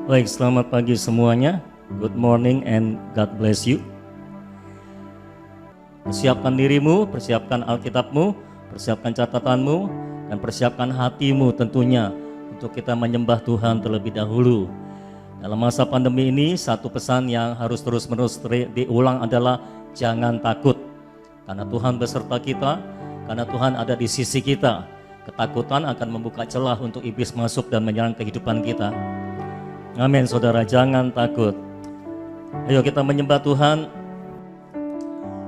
Baik, selamat pagi semuanya. Good morning and God bless you. Persiapkan dirimu, persiapkan Alkitabmu, persiapkan catatanmu, dan persiapkan hatimu tentunya untuk kita menyembah Tuhan terlebih dahulu. Dalam masa pandemi ini, satu pesan yang harus terus-menerus diulang adalah jangan takut. Karena Tuhan beserta kita, karena Tuhan ada di sisi kita. Ketakutan akan membuka celah untuk iblis masuk dan menyerang kehidupan kita. Amin, saudara, jangan takut. Ayo kita menyembah Tuhan.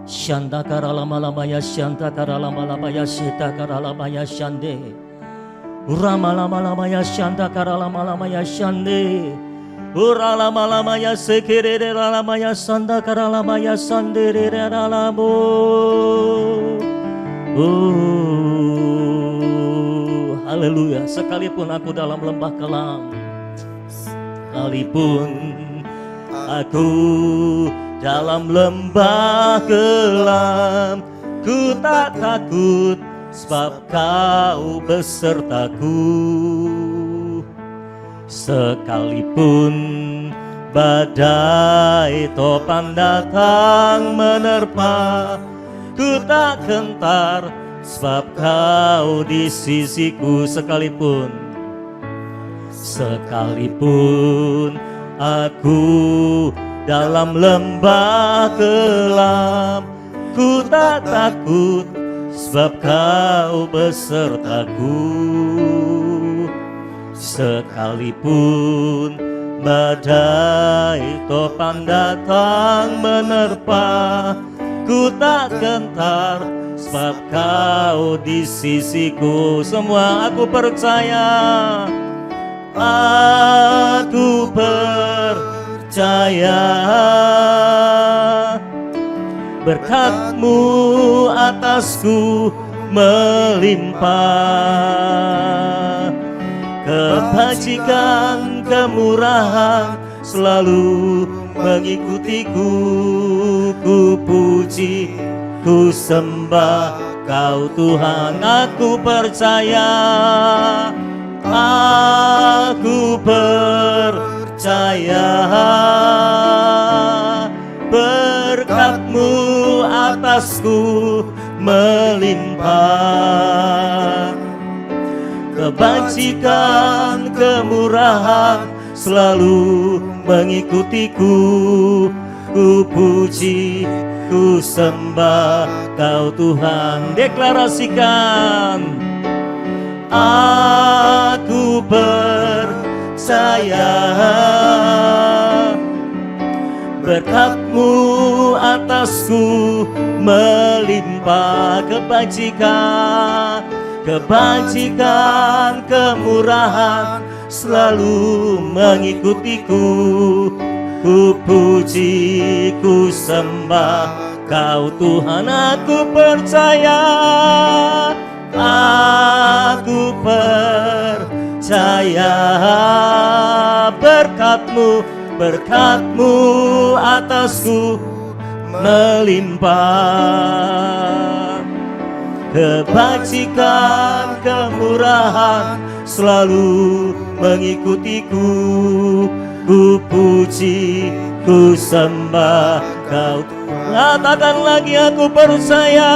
Shandakara lama-lamaya, shandakara lama-lamaya, shandakara lamaya, shande. Urama lama-lamaya, shandakara lama-lamaya, shande. Ura lama-lamaya, sekirere lamaya, shandakara lamaya, sandere lamo. Haleluya. Sekalipun aku dalam lembah kelam, sekalipun aku dalam lembah kelam, ku tak takut sebab kau besertaku. Sekalipun badai topan datang menerpa, ku tak gentar sebab kau di sisiku. Sekalipun aku dalam lembah kelam, ku tak takut sebab kau besertaku. Sekalipun badai topan datang menerpa, ku tak gentar sebab kau di sisiku. Semua aku percaya, aku percaya. Berkat-Mu atasku melimpah, kebajikan kemurahan selalu mengikutiku. Ku puji, ku sembah Kau Tuhan. Aku percaya, aku percaya. Berkat-Mu atasku melimpah, kebajikan kemurahan selalu mengikutiku. Ku puji, ku sembah Kau Tuhan. Deklarasikan, aku percaya. Berkat-Mu atasku melimpah, kebajikan kemurahan selalu mengikutiku. Ku puji, ku sembah Kau Tuhan. Aku percaya, aku percaya. Berkat-Mu atasku melimpah, kebajikan kemurahan selalu mengikutiku. Ku puji, ku sembah Kau. Katakan lagi, aku percaya,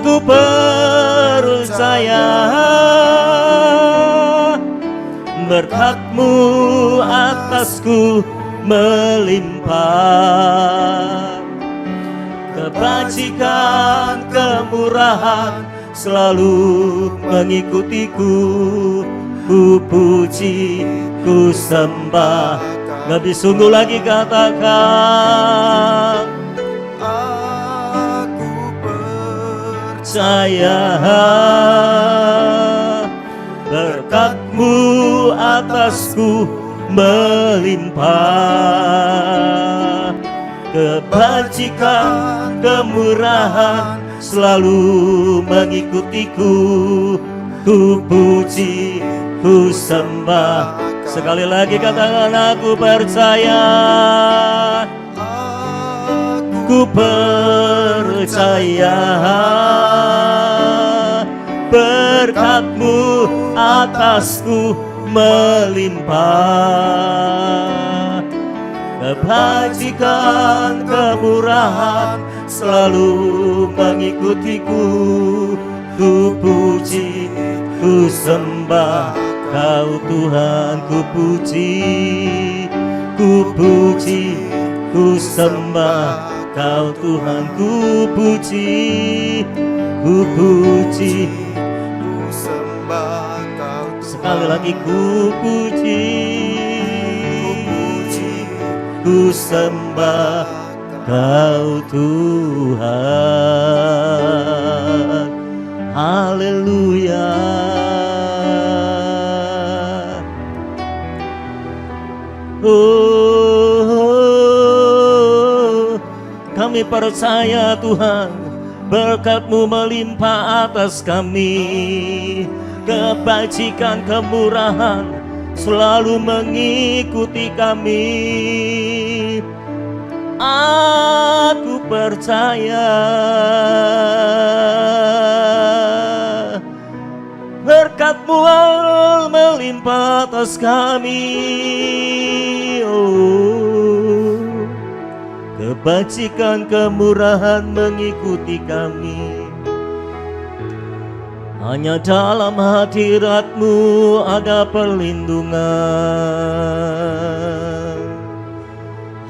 aku percaya. Berkat-Mu atasku melimpah, kebajikan kemurahan selalu mengikutiku. Ku puji, ku sembah. Lebih sungguh lagi katakan, aku percaya. Berkat-Mu atasku melimpah, kebajikan kemurahan selalu mengikutiku. Ku puji, ku sembah. Sekali lagi katakan, aku percaya, aku percaya. Berkat-Mu atasku melimpah. Kebajikan, kemurahan selalu mengikutiku. Ku puji, ku sembah Kau Tuhan, ku puji, ku puji, ku sembah Kau Tuhan, ku puji, ku puji, ku sembah Kau Tuhan. Sekali lagi ku puji, ku sembah Kau Tuhan. Haleluya. Oh, kami percaya Tuhan, berkat-Mu melimpah atas kami. Kebajikan, kemurahan selalu mengikuti kami. Aku percaya berkat-Mu melimpah atas kami. Oh, kebajikan, kemurahan mengikuti kami. Hanya dalam hadirat-Mu ada perlindungan.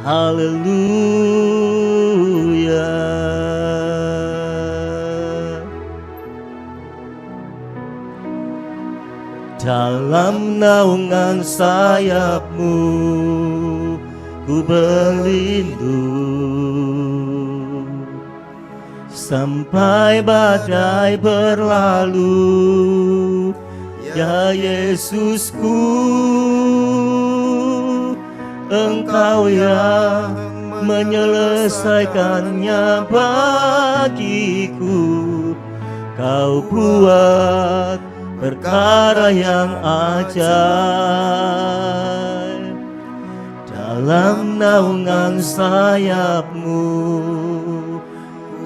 Haleluya. Dalam naungan sayap-Mu ku berlindung sampai badai berlalu. Ya Yesusku, Engkau yang menyelesaikannya bagiku. Kau buat perkara yang ajaib. Dalam naungan sayap-Mu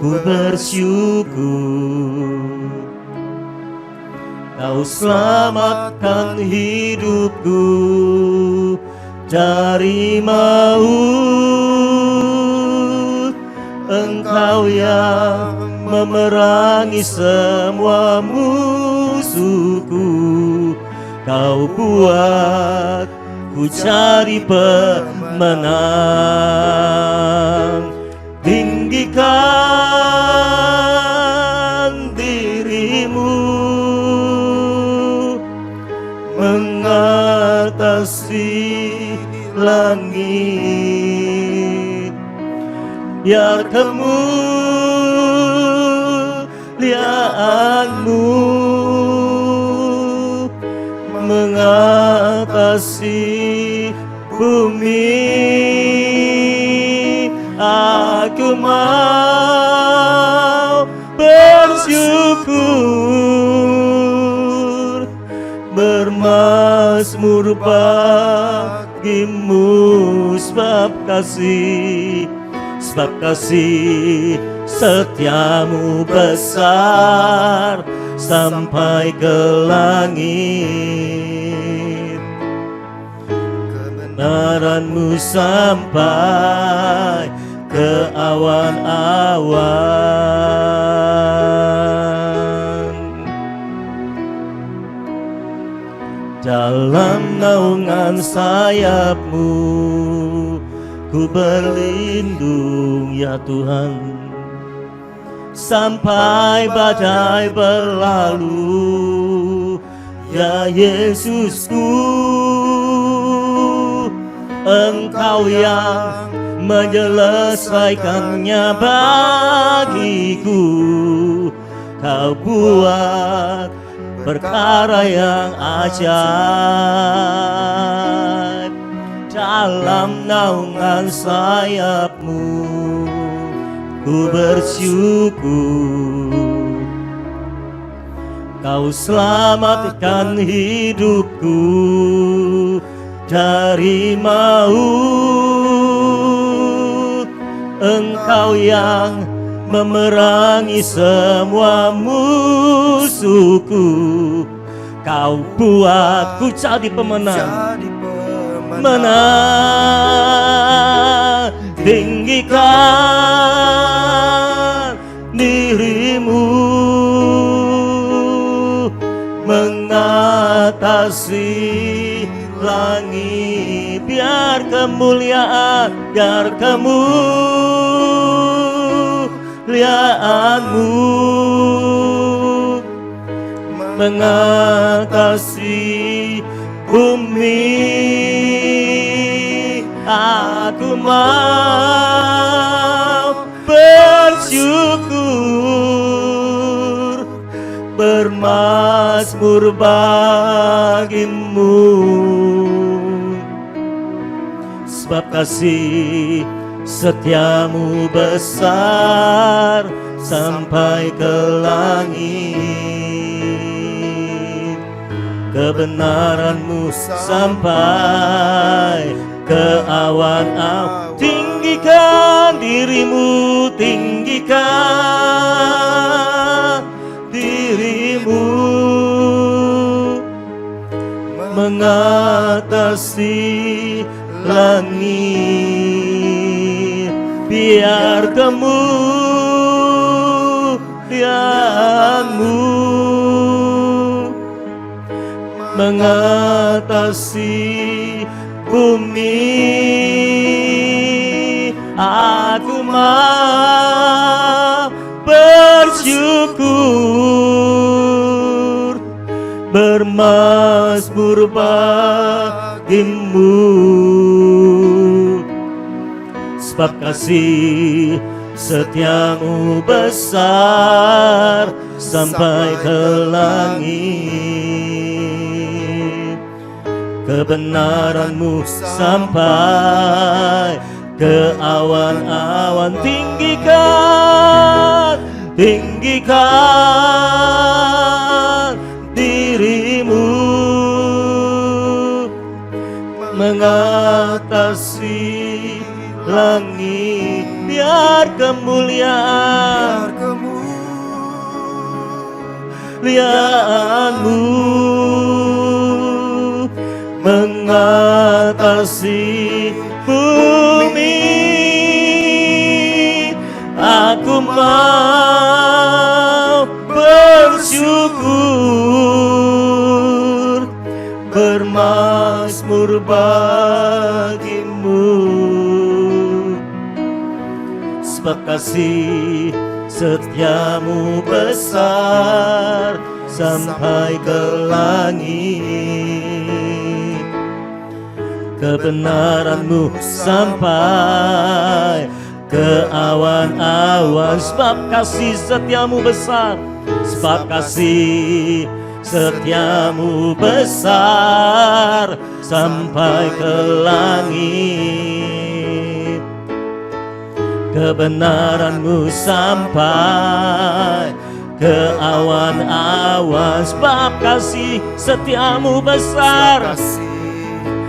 ku bersyukur. Kau selamatkan hidupku dari maut. Engkau yang memerangi semua musuhku. Kau buat ku jadi pemenang. Tinggikan diri-Mu mengatasi langit. Biar kemuliaan-Mu mengatasi bumi. Aku mau bersyukur, bermazmur bagi-Mu, sebab kasih setia-Mu besar sampai ke langit. Kebenaran-Mu sampai ke awan-awan. Dalam naungan sayap-Mu ku berlindung ya Tuhan, sampai badai berlalu. Ya Yesusku, Engkau yang menyelesaikannya bagiku. Kau buat perkara yang ajaib. Dalam naungan sayap-Mu ku bersyukur. Kau selamatkan hidupku dari maut. Engkau yang memerangi semua musuhku. Kau buatku jadi pemenang. jadi pemenang. Menang, tinggikan dirimu, mengatasi langit, biar kemuliaanmu mengatasi bumi. Aku mau bersyukur, bermazmur bagimu, sebab kasih setiamu besar sampai ke langit, kebenaranmu sampai ke awan-awan. Tinggikan dirimu, tinggikan dirimu, mengatasi langit, biar kemuliaanmu mengatasi bumi. Aku mau bersyukur, bermazmur bagimu, sebab kasih setiamu besar sampai ke langit, kebenaranmu sampai ke awan-awan. Tinggikan dirimu, mengatasi langit, biar kemuliaanmu mengatasi bumi. Aku mau bersyukur, bermazmur bagimu, sebab kasih setiamu besar sampai ke langit, kebenaranmu sampai ke awan-awan. Sebab kasih setiamu besar, sebab kasih setiamu besar sampai ke langit, kebenaranmu sampai ke awan-awan. Sebab kasih setiamu besar,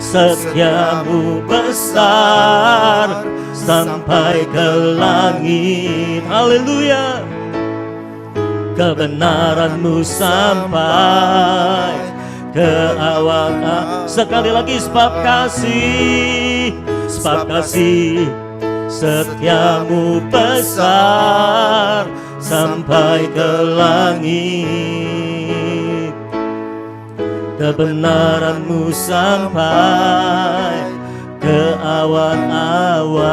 setiamu besar sampai ke langit. Haleluya. Kebenaranmu sampai ke awan-awan. Sekali lagi, sebab kasih setiamu besar sampai ke langit, kebenaranmu sampai ke awan-awan,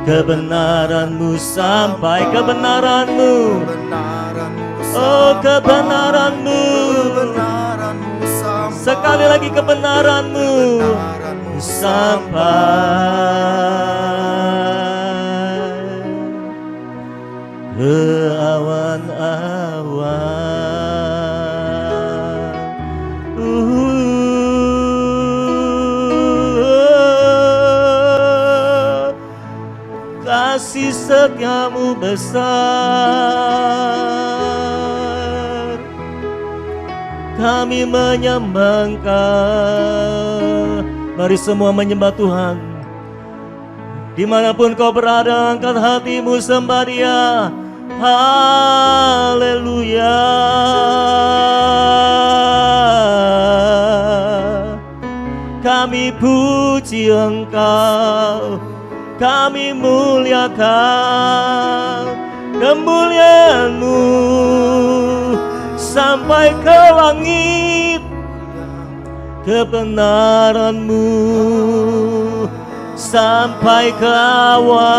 kebenaranmu sampai, kebenaranmu, oh kebenaranmu, sekali lagi kebenaranmu sampai ke awan-awan. Kasih setiamu besar, kami menyembah Engkau. Mari semua menyembah Tuhan. Dimanapun kau berada, angkat hatimu, sembah Dia. Haleluya. Kami puji Engkau, kami muliakan kemuliaan-Mu sampai ke langit, kebenaran-Mu sampai ke awan.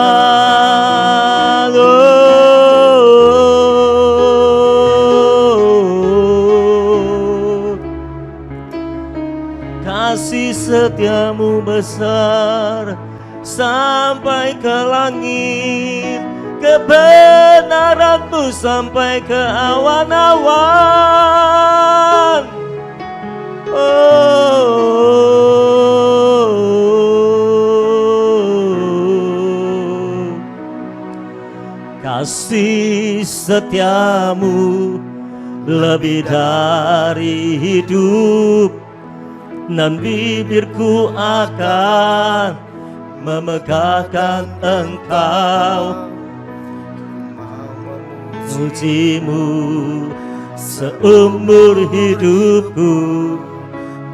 Kasih setiamu besar sampai ke langit, kebenaran-Mu sampai ke awan-awan. Kasih setiamu lebih dari hidup, dan bibirku akan memegahkan Engkau, muji-Mu seumur hidupku,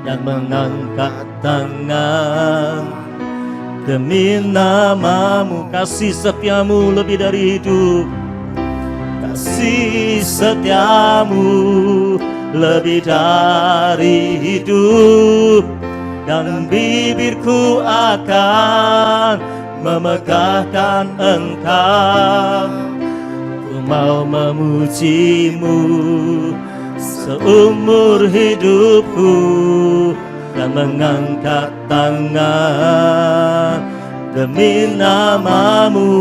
dan mengangkat tangan demi nama-Mu. Kasih setiamu lebih dari hidup, kasih setiamu lebih dari hidup, dan bibirku akan memegahkan Engkau. Ku mau memuji-Mu seumur hidupku, dan mengangkat tangan demi nama-Mu.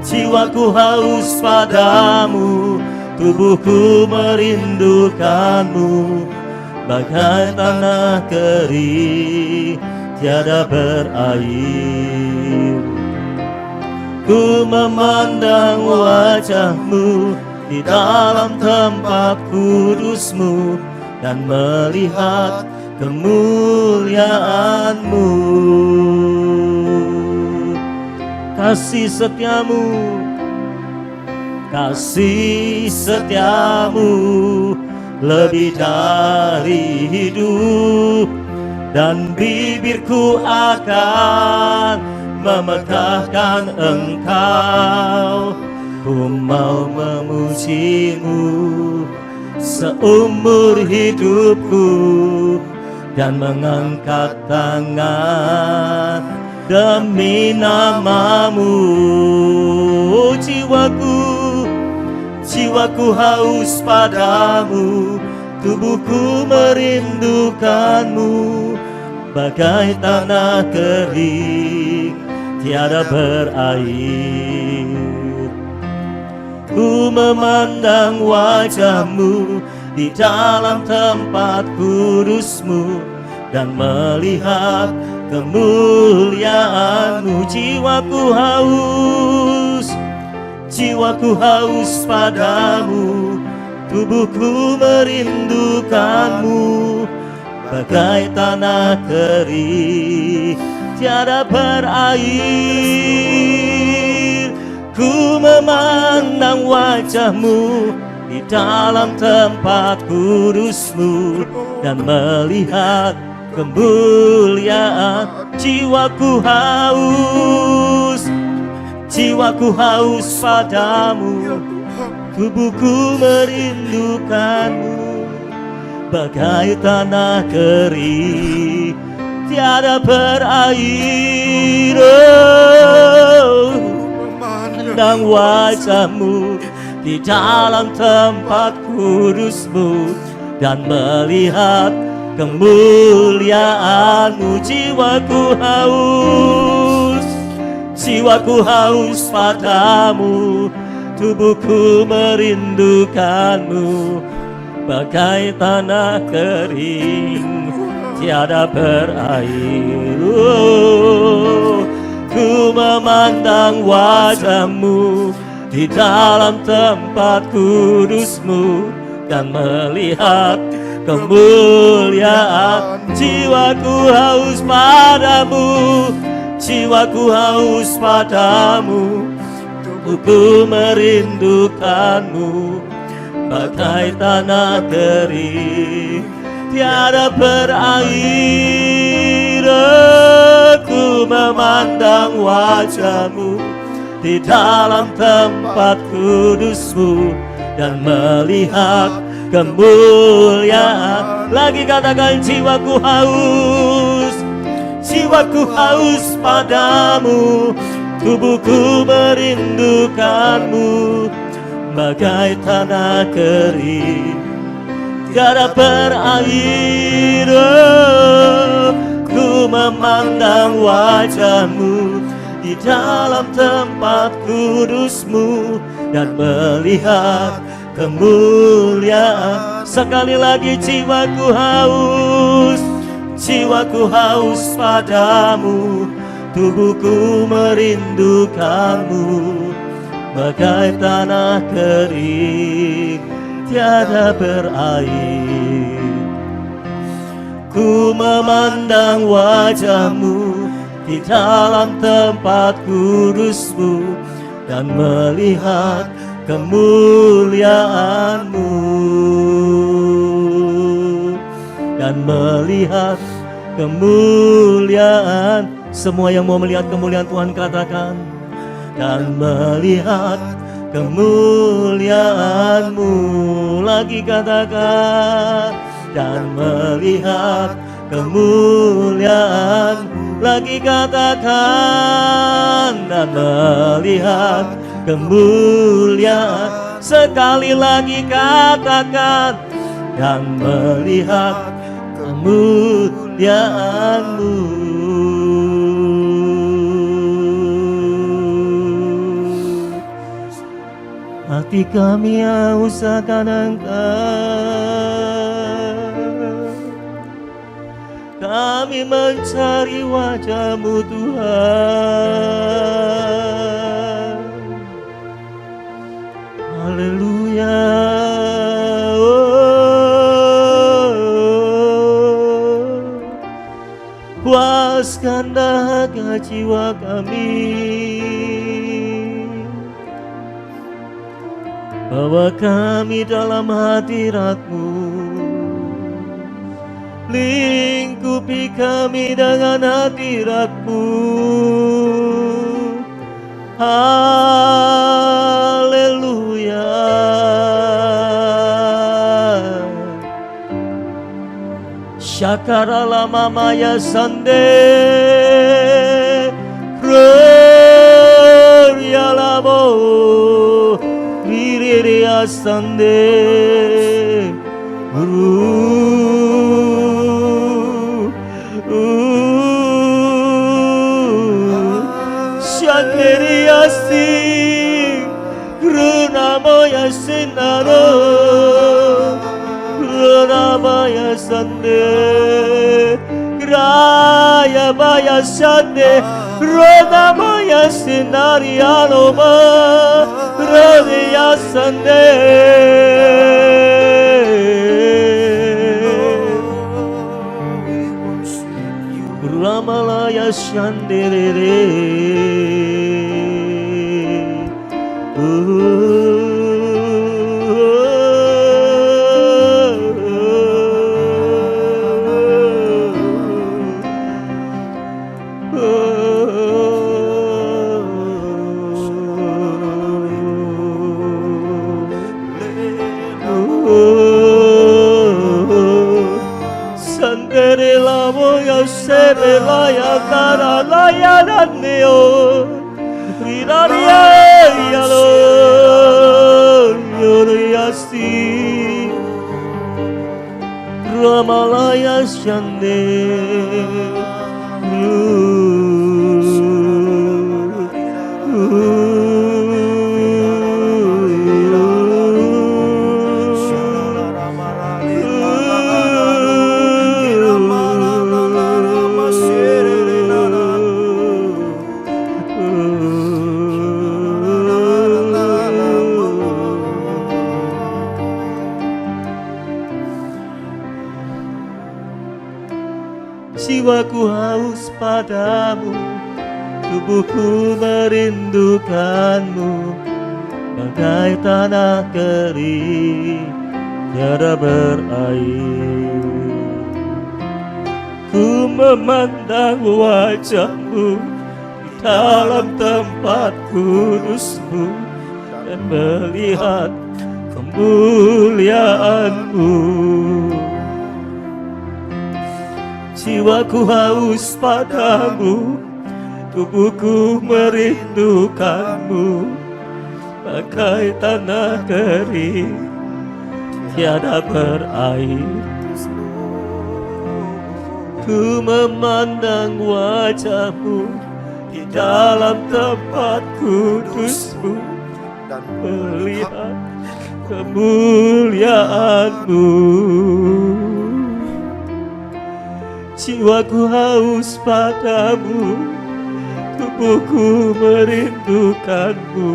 Jiwaku haus padamu, tubuhku merindukanmu, bagai tanah kering tiada berair. Ku memandang wajah-Mu di dalam tempat kudus-Mu, dan melihat kemuliaan-Mu. Kasih setiamu, kasih setiamu lebih dari hidup, dan bibirku akan memegahkan Engkau. Ku mau memuji-Mu seumur hidupku, dan mengangkat tangan demi nama-Mu. Jiwaku haus padamu, tubuhku merindukanmu, bagai tanah kering tiada berair. Ku memandang wajah-Mu di dalam tempat kudus-Mu, dan melihat kemuliaan-Mu. Jiwaku haus padamu, tubuhku merindukanmu, bagai tanah kering tiada berair. Ku memandang wajah-Mu di dalam tempat kudus-Mu, dan melihat kemuliaan. Jiwaku haus padamu, tubuhku merindukanmu, bagai tanah kering tiada berair. Memandang wajah-Mu di dalam tempat kudus-Mu, dan melihat kemuliaan-Mu. Jiwaku haus padamu, tubuhku merindukanmu, bagai tanah kering tiada berair. Ku memandang wajah-Mu di dalam tempat kudus-Mu, dan melihat kemuliaan. Jiwaku haus padamu, jiwaku haus padamu, tubuhku merindukanmu, bagai tanah kering tiada berair. Aku memandang wajahmu di dalam tempat kudusmu dan melihat kemuliaan. Lagi katakan, jiwaku haus padamu, tubuhku merindukanmu, bagai tanah kering tiada berair. Ku memandang wajahmu di dalam tempat kudusmu dan melihat kemuliaan. Sekali lagi, jiwaku haus padamu, tubuhku merindukanmu, bagai tanah kering tiada berair. Ku memandang wajahmu di dalam tempat kudusmu dan melihat kemuliaanmu, dan melihat kemuliaan. Semua yang mau melihat kemuliaan Tuhan katakan, dan melihat kemuliaanmu. Lagi katakan, dan melihat kemuliaan. Lagi katakan, dan melihat kemuliaan. Sekali lagi katakan, dan melihat kemuliaanmu. Hati kami haus akan Engkau, kami mencari wajah-Mu Tuhan. Haleluya. Puaskan dahaga jiwa kami, bawa kami dalam hadirat-Mu, lingkupi kami dengan hadirat-Mu. Haleluya. Shakarala mamaya sande Gloria lamo Viriria sande Shanderia sing Grunamoya sinaro Grunamaya sande Graya baya sande Grunamaya sinariano ma Gradia sande Ramalaya shanderere Sandere la voya sebe la ya cara la ya daneo Rinaria yalo Yoriasti Ramalaya shande Jiwaku haus padamu, tubuhku merindukanmu bagai tanah kering tiada berair. Ku memandang wajahmu di dalam tempat kudusmu dan melihat kemuliaanmu. Jiwaku haus padamu, tubuhku merindukanmu bagai tanah kering tiada berair. Ku memandang wajahmu di dalam tempat kudusmu dan melihat kemuliaanmu. Jiwaku haus padamu, tubuhku merindukanmu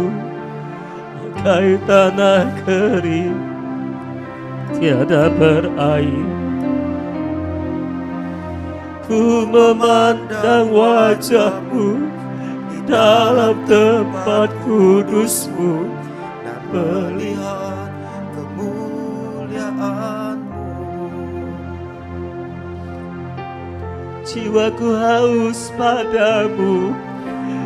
bagai tanah kering tiada berair. Ku memandang wajahmu di dalam tempat kudusmu dan melihat kemuliaanmu. Jiwaku haus padamu,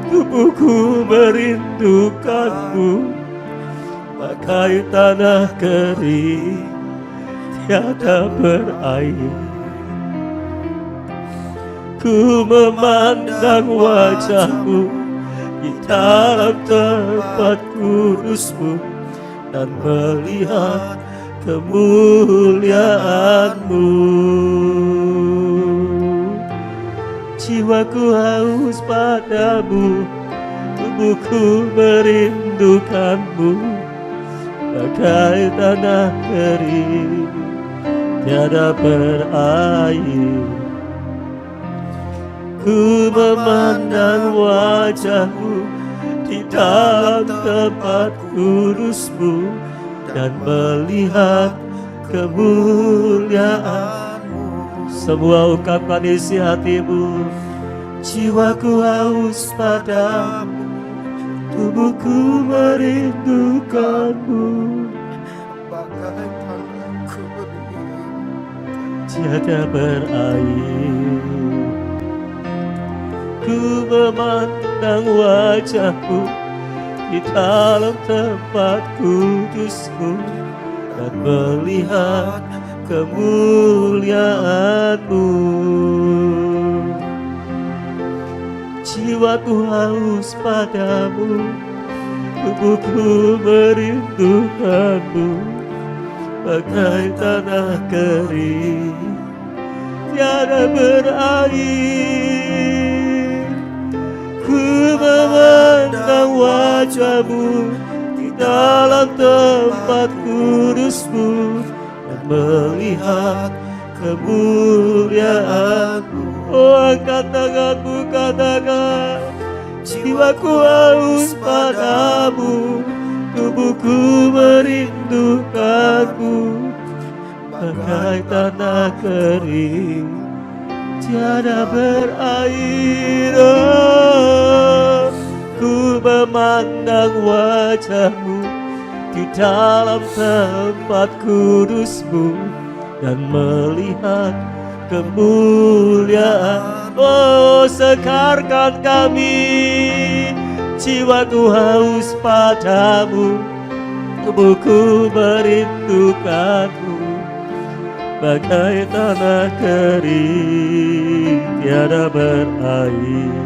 tubuhku merindukanmu bagai tanah kering tiada berair. Ku memandang wajahmu di dalam tempat kudusmu dan melihat kemuliaanmu. Jiwaku haus padamu, tubuhku merindukanmu bagai tanah kering tiada berair. Ku memandang wajahmu di dalam tempat kudusmu dan melihat kemuliaanmu. Semua ungkapkan isi hatimu. Jiwaku haus padamu, tubuhku merindukanmu bagai tanah kering tiada berair. Ku memandang wajahmu di dalam tempat kudusmu dan melihat kemuliaanmu. Jiwaku haus padamu, tubuhku merindukanmu bagai tanah kering tiada berair. Ku memandang wajahmu di dalam tempat kudusmu dan melihat kemuliaanmu. Oh, angkat tanganmu, katakan, jiwaku haus padamu, tubuhku merindukanmu bagai tanah kering tiada berair. Oh, ku memandang wajahmu di dalam tempat kudusmu dan melihat kemuliaan. Oh, sekarkan kami, jiwaku haus padamu, tubuhku merindukanmu bagai tanah kering tiada berair.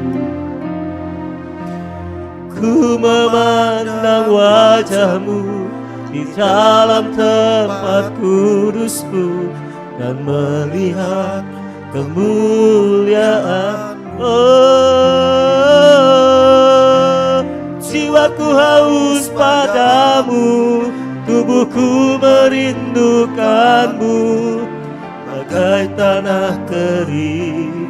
Ku memandang wajahmu di dalam tempat kudusmu dan melihat kemuliaan. Oh, jiwaku haus padamu, tubuhku merindukanmu bagai tanah kering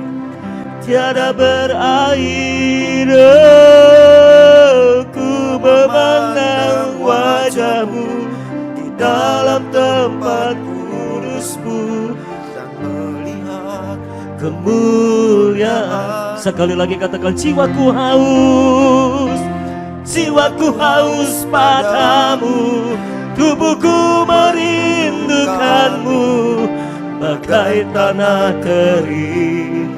tiada berair. Oh, ku memandang wajahmu di dalam tempat kudusmu dan melihat kemuliaan. Sekali lagi katakan, jiwaku haus padamu, tubuhku merindukanmu, bagai tanah kering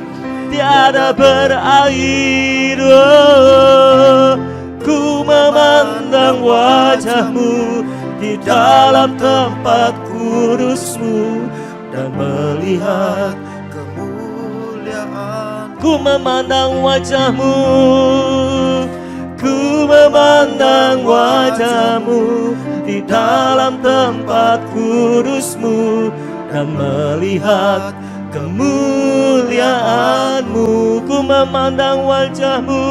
tiada berair. Oh, ku memandang wajahmu di dalam tempat kudusmu dan melihat kemuliaan. ku memandang wajahmu, ku memandang wajahmu di dalam tempat kudusmu dan melihat kemuliaanmu. Ku memandang wajahmu,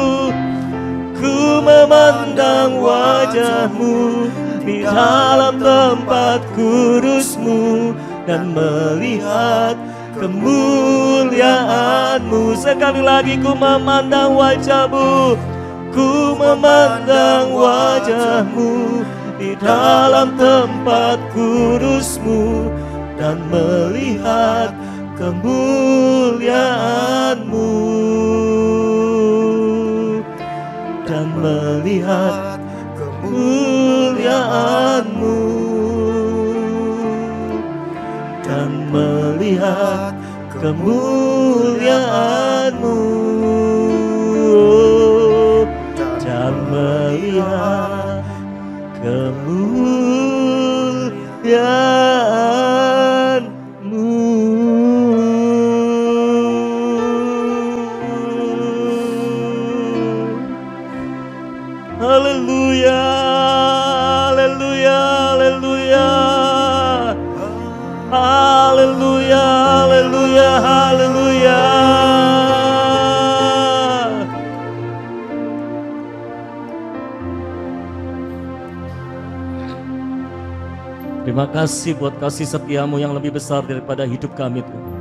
ku memandang wajahmu di dalam tempat kudusmu dan melihat kemuliaanmu. Sekali lagi, ku memandang wajahmu, ku memandang wajahmu di dalam tempat kudusmu dan melihat kemuliaanmu, dan melihat kemuliaanmu, dan melihat kemuliaanmu, dan melihat kemuliaanmu. Haleluya, haleluya, haleluya, haleluya, haleluya, haleluya. Terima kasih buat kasih setiamu yang lebih besar daripada hidup kami, Tuhan.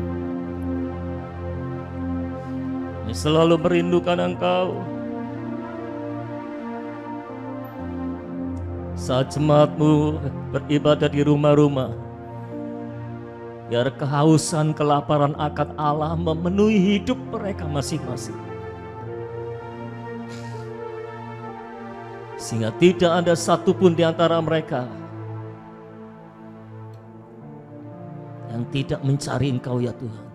Kami selalu merindukan Engkau. Saat jemaat-Mu beribadah di rumah-rumah, biar kehausan, kelaparan akan Allah memenuhi hidup mereka masing-masing. Sehingga tidak ada satupun di antara mereka yang tidak mencari Engkau, ya Tuhan.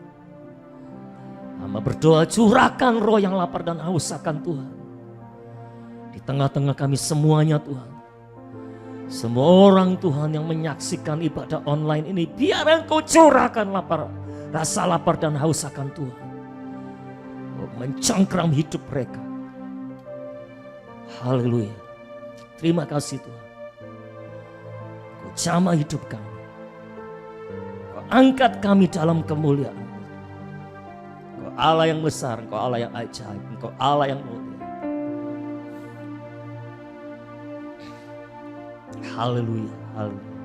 Hamba berdoa, curahkan roh yang lapar dan haus akan Tuhan di tengah-tengah kami semuanya, Tuhan. Semua orang Tuhan yang menyaksikan ibadah online ini, biar Engkau curahkan rasa lapar dan haus akan Tuhan, mencengkram hidup mereka. Haleluya. Terima kasih Tuhan. Kau jamah hidup kami, Kau angkat kami dalam kemuliaan. Kau Allah yang besar, Kau Allah yang ajaib, Kau Allah yang mulia. Haleluya, haleluya,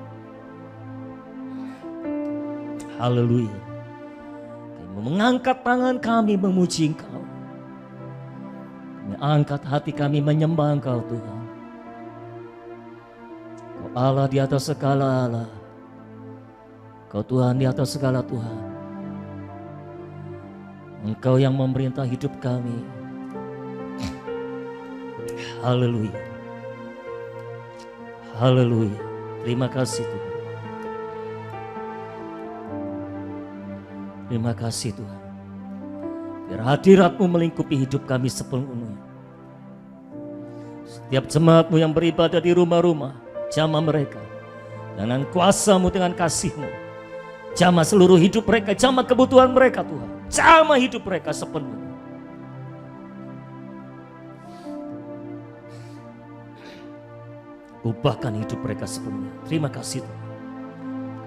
haleluya. Kami mengangkat tangan kami memuji Engkau. Kami angkat hati kami menyembah Engkau, Tuhan. Kau Allah di atas segala Allah. Kau Tuhan di atas segala Tuhan. Engkau yang memerintah hidup kami. Haleluya. Haleluya. Terima kasih Tuhan. Terima kasih Tuhan. Biar hadirat-Mu melingkupi hidup kami sepenuhnya. Setiap jemaat-Mu yang beribadah di rumah-rumah, jamah mereka dengan kuasa-Mu, dengan kasih-Mu. Jamah seluruh hidup mereka, jamah kebutuhan mereka Tuhan. Jamah hidup mereka sepenuhnya. Ubahkan hidup mereka sepenuhnya. Terima kasih Tuhan.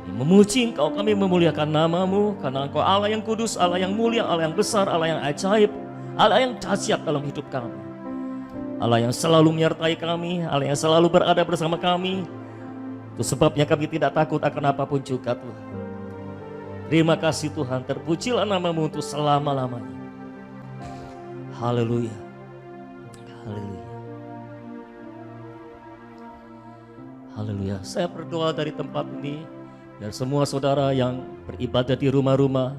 Kami memuji Engkau, kami memuliakan nama-Mu, karena Engkau Allah yang kudus, Allah yang mulia, Allah yang besar, Allah yang ajaib, Allah yang dahsyat dalam hidup kami. Allah yang selalu menyertai kami, Allah yang selalu berada bersama kami. Itu sebabnya kami tidak takut akan apapun juga Tuhan. Terima kasih Tuhan, terpujilah nama-Mu untuk selama-lamanya. Haleluya. Haleluya. Haleluya. Saya berdoa dari tempat ini, biar semua saudara yang beribadah di rumah-rumah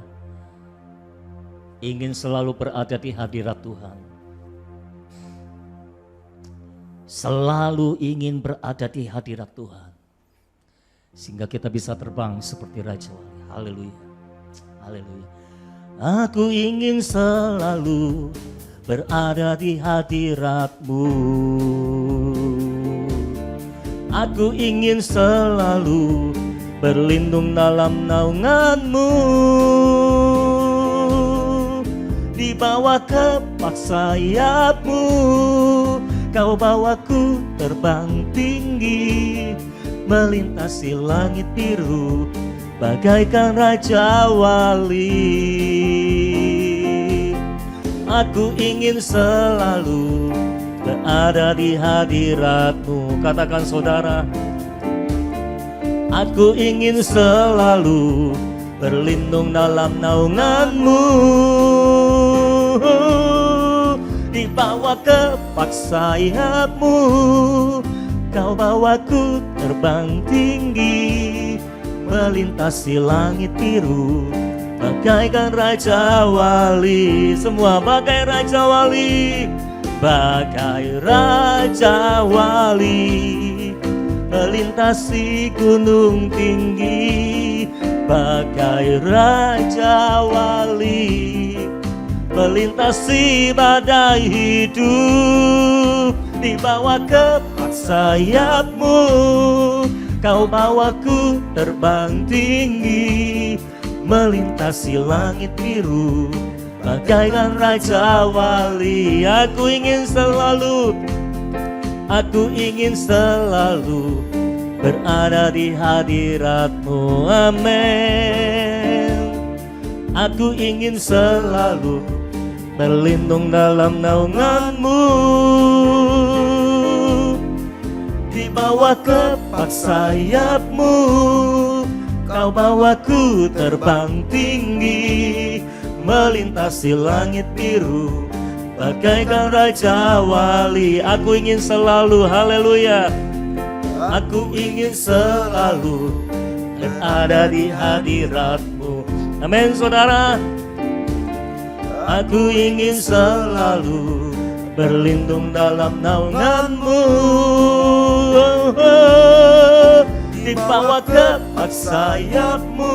ingin selalu berada di hadirat Tuhan. Selalu ingin berada di hadirat Tuhan. Sehingga kita bisa terbang seperti Raja Wali. Haleluya. Haleluya. Aku ingin selalu berada di hadirat-Mu. Aku ingin selalu berlindung dalam naungan-Mu. Di bawah kepak sayap-Mu, Kau bawaku terbang tinggi, melintasi langit biru, bagaikan Raja Wali. Aku ingin selalu berada di hadirat-Mu. Katakan saudara, aku ingin selalu berlindung dalam naungan-Mu. Di bawah kepak sayap-Mu, Kau bawaku terbang tinggi, melintasi langit biru, bagaikan Raja Wali. Semua bagai Raja Wali, bagai Raja Wali, melintasi gunung tinggi, bagai Raja Wali, melintasi badai hidup. Di bawah kepak sayap-Mu, Kau bawaku terbang tinggi, melintasi langit biru, bagaikan Raja Wali. Aku ingin selalu berada di hadirat-Mu. Amin. Aku ingin selalu berlindung dalam naungan-Mu. Di bawah kepak sayap-Mu, Kau bawaku terbang tinggi, melintasi langit biru, bagaikan Raja Wali. Aku ingin selalu, haleluya, aku ingin selalu berada di hadirat-Mu. Amin saudara. Aku ingin selalu berlindung dalam naungan-Mu. Di bawah kepak sayap-Mu,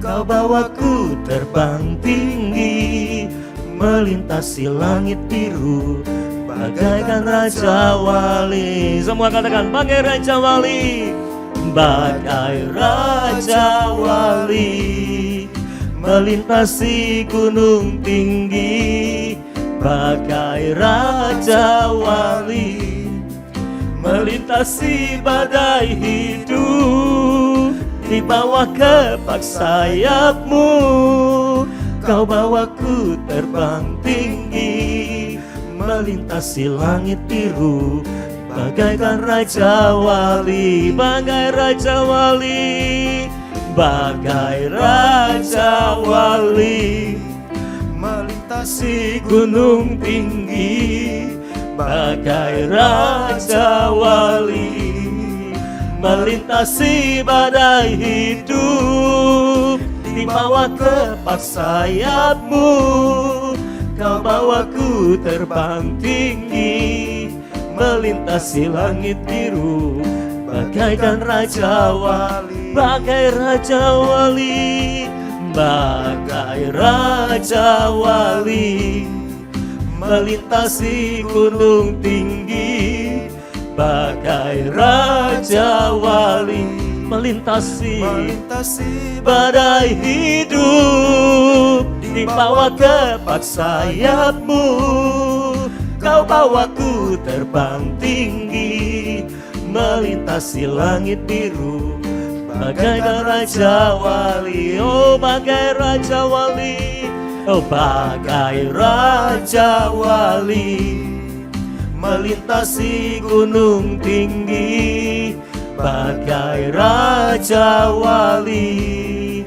Kau bawaku terbang tinggi, melintasi langit biru, bagaikan Raja Wali. Semua katakan, bagai Raja Wali, bagai Raja Wali, melintasi gunung tinggi, bagai Raja Wali, melintasi badai hidup. Di bawah kepak sayap-Mu, Kau bawaku terbang tinggi, melintasi langit biru, bagaikan Raja Wali, bagai Raja Wali, bagai Raja Wali, melintasi gunung tinggi, bagai Raja Wali, melintasi badai hidup. Di bawah kepak sayap-Mu, Kau bawaku terbang tinggi, melintasi langit biru, bagaikan Raja Wali, bagai Raja Wali, bagai Raja Wali, melintasi gunung tinggi, bagai Raja Wali, melintasi badai hidup. Di bawah kepak sayap-Mu, Kau bawaku terbang tinggi, melintasi langit biru, bagaikan Raja Wali. Oh bagai Raja Wali, oh bagai Raja Wali, melintasi gunung tinggi, bagai Raja Wali,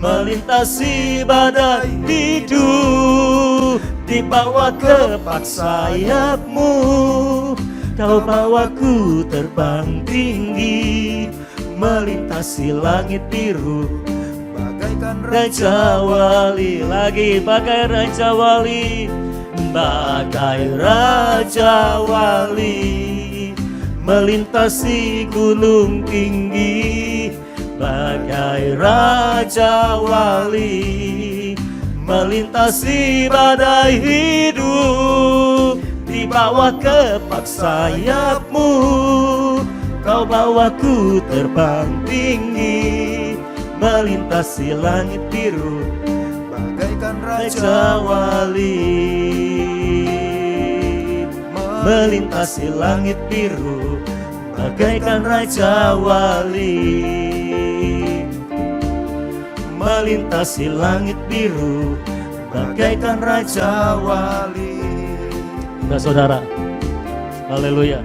melintasi badai hidup. Di bawah kepak sayap-Mu, Kau bawaku terbang tinggi, melintasi langit biru, bagaikan Raja Wali, lagi bagai Raja Wali, bagai Raja Wali, melintasi gunung tinggi, bagai Raja Wali, melintasi badai hidup, di bawah kepak sayapmu, kau bawaku terbang tinggi, melintasi langit biru, bagaikan Raja Wali, melintasi langit biru, bagaikan Raja Wali, melintasi langit biru, bagaikan Raja Wali. Saudara, haleluya.